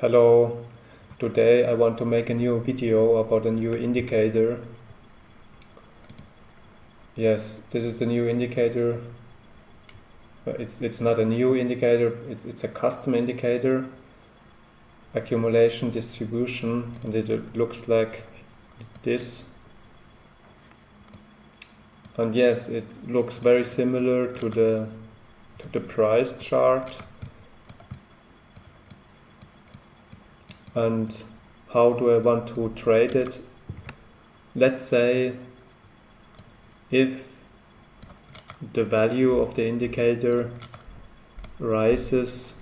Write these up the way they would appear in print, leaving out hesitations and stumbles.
Hello, today I want to make a new video about a new indicator. Yes, this is the new indicator. It's not a new indicator, it's a custom indicator, accumulation distribution, and it looks like this. And yes, it looks very similar to the price chart. And how do I want to trade it? Let's say if the value of the indicator rises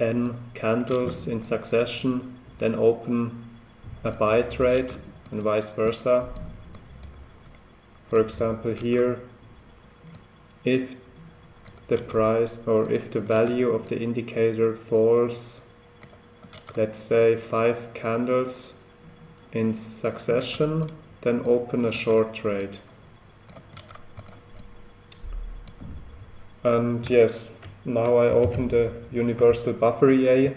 n candles in succession, then open a buy trade and vice versa. For example here, if the price or if the value of the indicator falls, let's say 5 candles in succession, then open a short trade. And yes, now I open the universal buffer EA.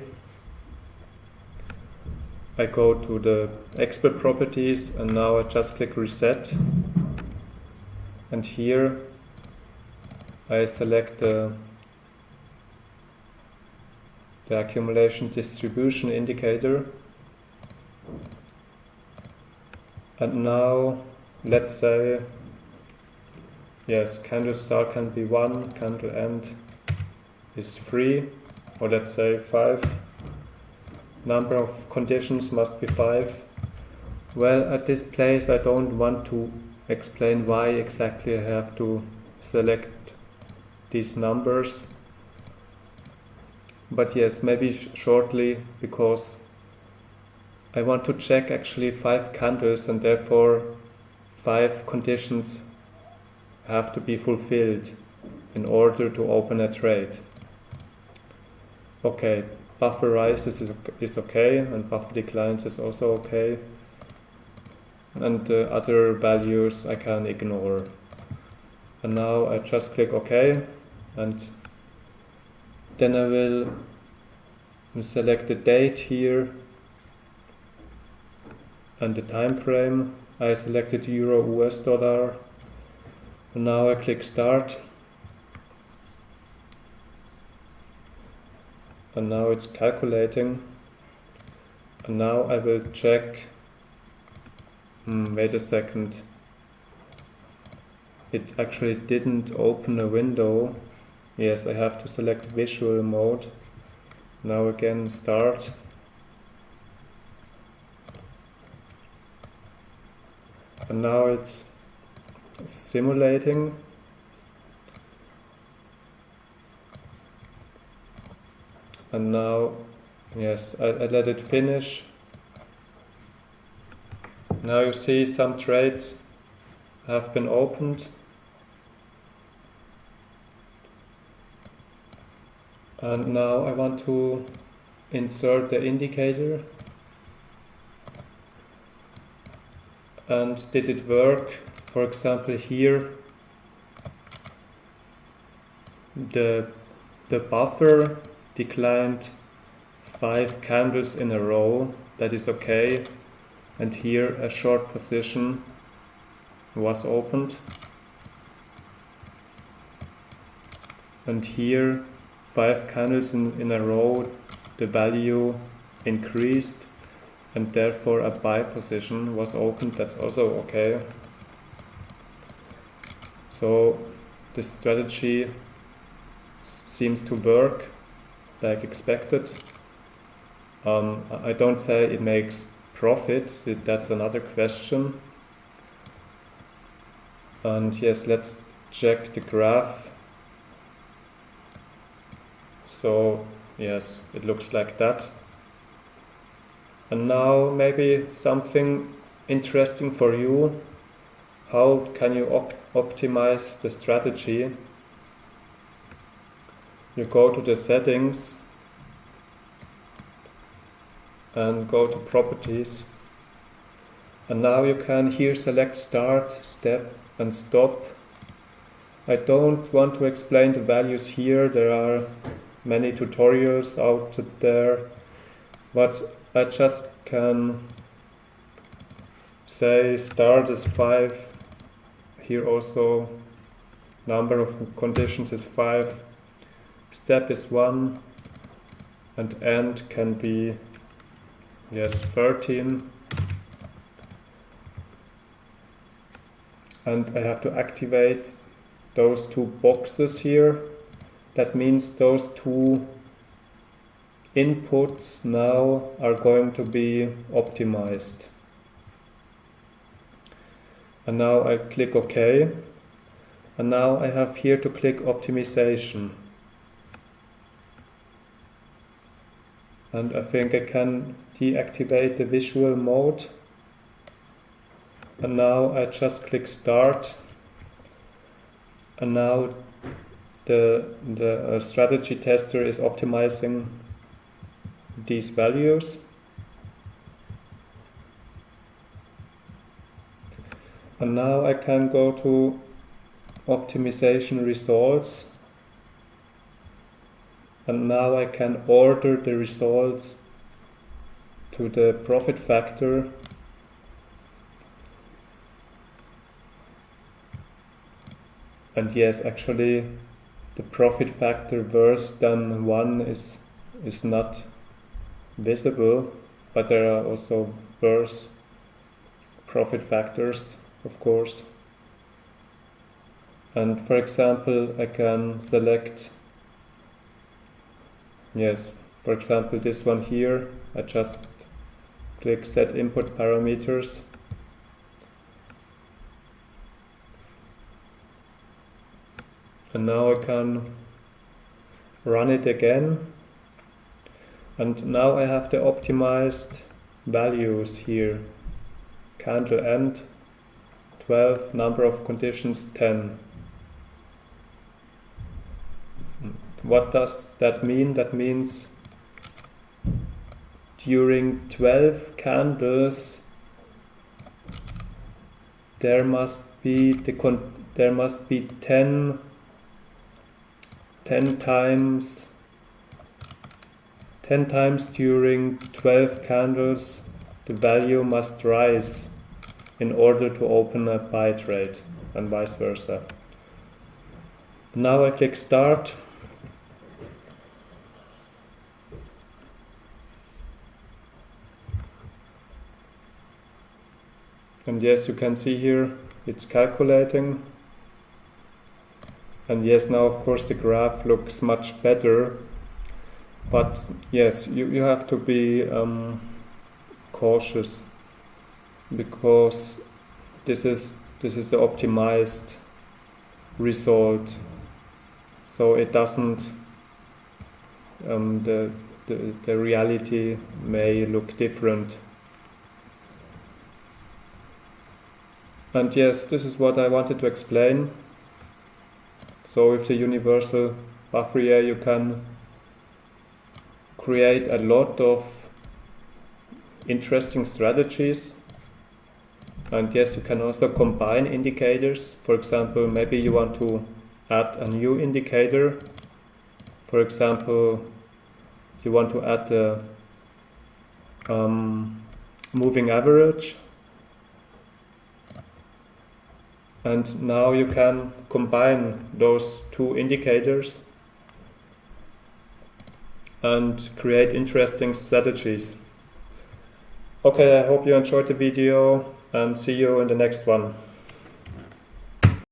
I go to the expert properties and now I just click reset. And here I select the accumulation distribution indicator. And now let's say, yes, candle start can be 1, candle end is 3, or let's say 5. Number of conditions must be 5. Well, at this place I don't want to explain why exactly I have to select these numbers. But yes, maybe shortly, because I want to check actually 5 candles and therefore 5 conditions have to be fulfilled in order to open a trade. Okay, buffer rises is okay, and buffer declines is also okay. And the other values I can ignore. And now I just click OK, and then I will select the date here and the time frame. I selected Euro US dollar. And now I click start. And now it's calculating. And now I will check. Wait a second. It actually didn't open a window. Yes, I have to select visual mode. Now again start. And now it's simulating. And now, yes, I let it finish. Now you see some trades have been opened. And now I want to insert the indicator. And did it work? For example, here the buffer declined 5 candles in a row. That is okay. And here a short position was opened. And here 5 candles in a row, the value increased and therefore a buy position was opened. That's also okay. So the strategy seems to work like expected. I don't say it makes profit, that's another question. And yes, let's check the graph. So yes, it looks like that. And now maybe something interesting for you. How can you optimize the strategy? You go to the settings and go to properties. And now you can here select start, step and stop. I don't want to explain the values here. There are many tutorials out there. But I just can say start is 5, here also number of conditions is 5, step is 1, and end can be, yes, 13. And I have to activate those two boxes here. That means those two inputs now are going to be optimized. And now I click OK. And now I have here to click optimization. And I think I can deactivate the visual mode. And now I just click start. And now the strategy tester is optimizing these values. And now I can go to optimization results. And now I can order the results to the profit factor. And yes, actually the profit factor worse than 1 is not visible, but there are also worse profit factors, of course. And for example, I can select, yes, for example this one here, I just click set input parameters. And now I can run it again. And now I have the optimized values here. Candle end 12, number of conditions 10. What does that mean? That means during 12 candles there must be 10 times during 12 candles the value must rise in order to open a buy trade, and vice versa. Now I click start. And yes, you can see here it's calculating. And yes, now of course the graph looks much better. But yes, you have to be cautious, because this is the optimized result. So it doesn't, the reality may look different. And yes, this is what I wanted to explain. So with the universal Fourier you can create a lot of interesting strategies. And yes, you can also combine indicators. For example, maybe you want to add a new indicator. For example, you want to add the moving average. And now you can combine those two indicators and create interesting strategies. Okay, I hope you enjoyed the video, and see you in the next one.